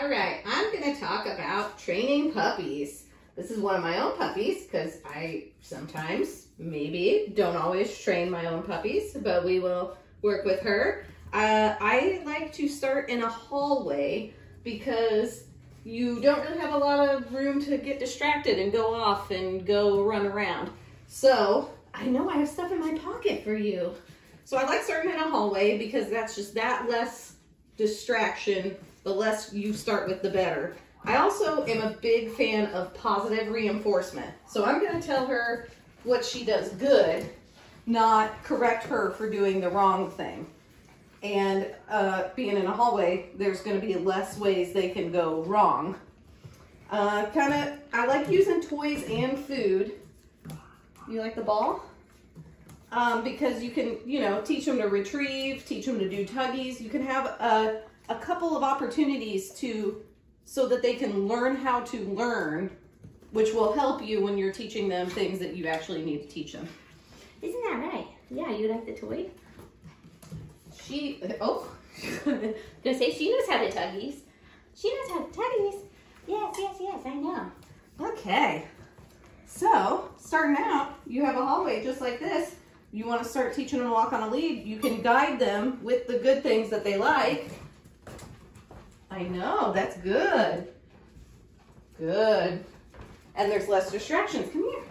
All right, I'm gonna talk about training puppies. This is one of my own puppies because I sometimes, maybe, don't always train my own puppies, but we will work with her. I like to start in a hallway because you don't really have a lot of room to get distracted and go off and go run around. So I know I have stuff in my pocket for you. So I like starting in a hallway because that's just that less distraction. The less you start with, the better. I also am a big fan of positive reinforcement. So I'm going to tell her what she does good, not correct her for doing the wrong thing. And being in a hallway, there's going to be less ways they can go wrong. I like using toys and food. You like the ball? Because you can, teach them to retrieve, teach them to do tuggies. You can have a couple of opportunities so that they can learn how to learn, which will help you when you're teaching them things that you actually need to teach them. Isn't that right? Yeah, you like the toy? Gonna say she knows how to tuggies. She knows how to tuggies. Yes, I know. Okay, so starting out, you have a hallway just like this. You want to start teaching them to walk on a lead. You can guide them with the good things that they like. I know, that's good. Good. And there's less distractions. Come here.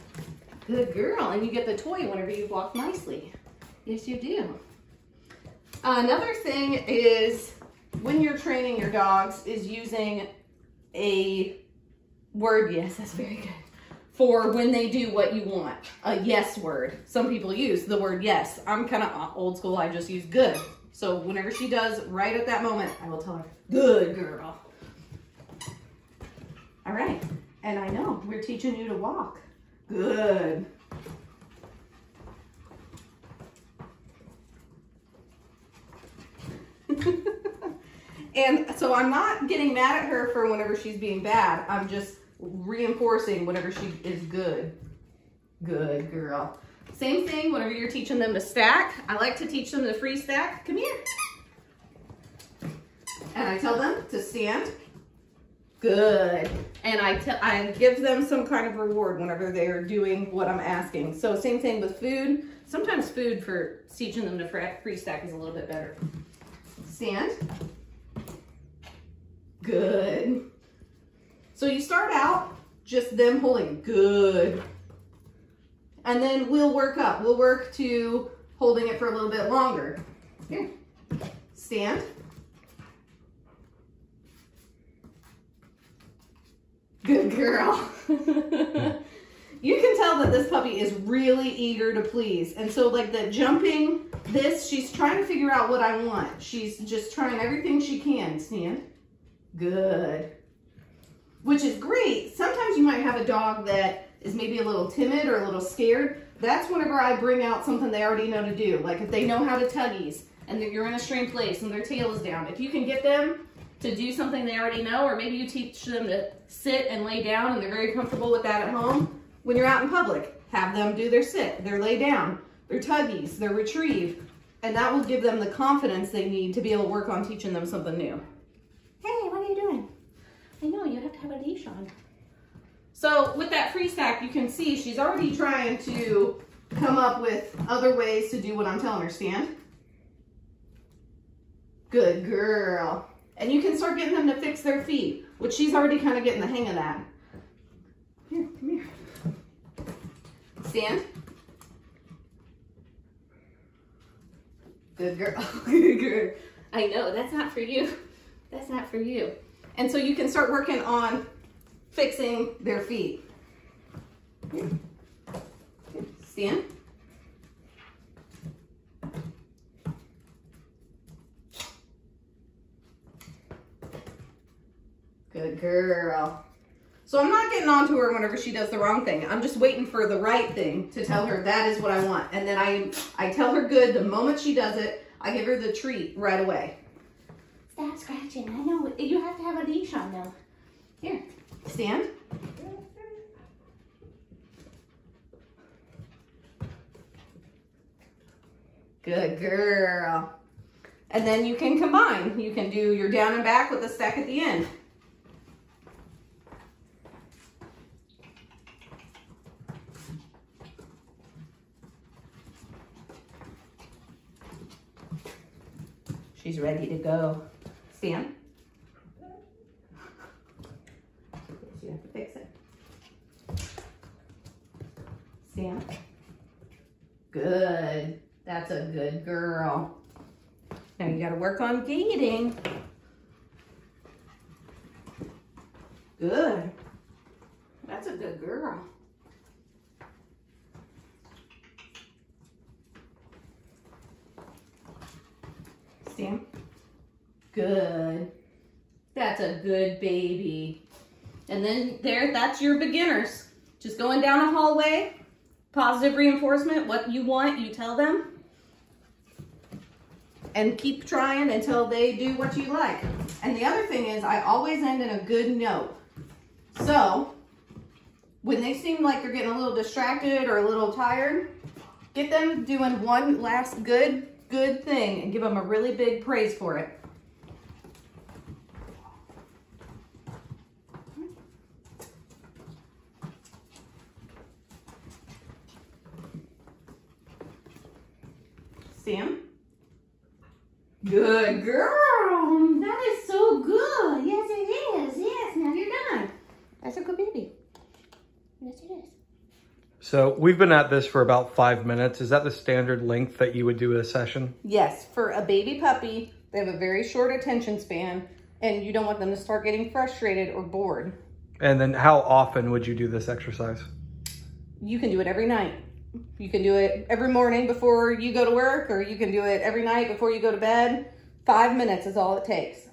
Good girl. And you get the toy whenever you walk nicely. Yes, you do. Another thing is when you're training your dogs is using a word, yes, that's very good, for when they do what you want. A yes word. Some people use the word yes. I'm kind of old school. I just use good. So whenever she does right at that moment, I will tell her, good girl. All right. And I know we're teaching you to walk. Good. And so I'm not getting mad at her for whenever she's being bad. I'm just reinforcing whenever she is good. Good girl. Same thing whenever you're teaching them to stack. I like to teach them the free stack. Come here. And I tell them to stand. Good. And I give them some kind of reward whenever they are doing what I'm asking. So same thing with food. Sometimes food for teaching them to free stack is a little bit better. Stand. Good. So you start out just them holding. Good. And then we'll work up. We'll work to holding it for a little bit longer. Here. Stand. Good girl. You can tell that this puppy is really eager to please. And so like the jumping, she's trying to figure out what I want. She's just trying everything she can. Stand. Good. Which is great. Sometimes you might have a dog that is maybe a little timid or a little scared. That's whenever I bring out something they already know to do. Like if they know how to tuggies and you're in a straight place and their tail is down. If you can get them to do something they already know, or maybe you teach them to sit and lay down and they're very comfortable with that at home, when you're out in public, have them do their sit, their lay down, their tuggies, their retrieve, and that will give them the confidence they need to be able to work on teaching them something new. Hey, what are you doing? I know, you have to have a leash on. So with that free stack, you can see she's already trying to come up with other ways to do what I'm telling her. Stand. Good girl. And you can start getting them to fix their feet, which she's already kind of getting the hang of that. Here, come here. Stand. Good girl. Good girl. I know, that's not for you. That's not for you. And so you can start working on fixing their feet. Here. Stand. Good girl. So I'm not getting onto her whenever she does the wrong thing. I'm just waiting for the right thing to tell her that is what I want. And then I tell her good the moment she does it. I give her the treat right away. Stop scratching. I know. You have to have a leash on though. Here. Stand. Good girl. And then you can combine. You can do your down and back with a stack at the end. She's ready to go. Stand. You have to fix it. Stand. Good. That's a good girl. Now you gotta work on gaiting. Good. That's a good girl. Stand. Good. That's a good baby. And then that's your beginners. Just going down a hallway, positive reinforcement, what you want, you tell them. And keep trying until they do what you like. And the other thing is, I always end in a good note. So, when they seem like they're getting a little distracted or a little tired, get them doing one last good thing and give them a really big praise for it. Sam? Good girl. That is so good. Yes, it is. Yes, now you're done. That's a good baby. Yes, it is. So we've been at this for about 5 minutes. Is that the standard length that you would do a session? Yes, for a baby puppy, they have a very short attention span, and you don't want them to start getting frustrated or bored. And then how often would you do this exercise? You can do it every night. You can do it every morning before you go to work, or you can do it every night before you go to bed. 5 minutes is all it takes.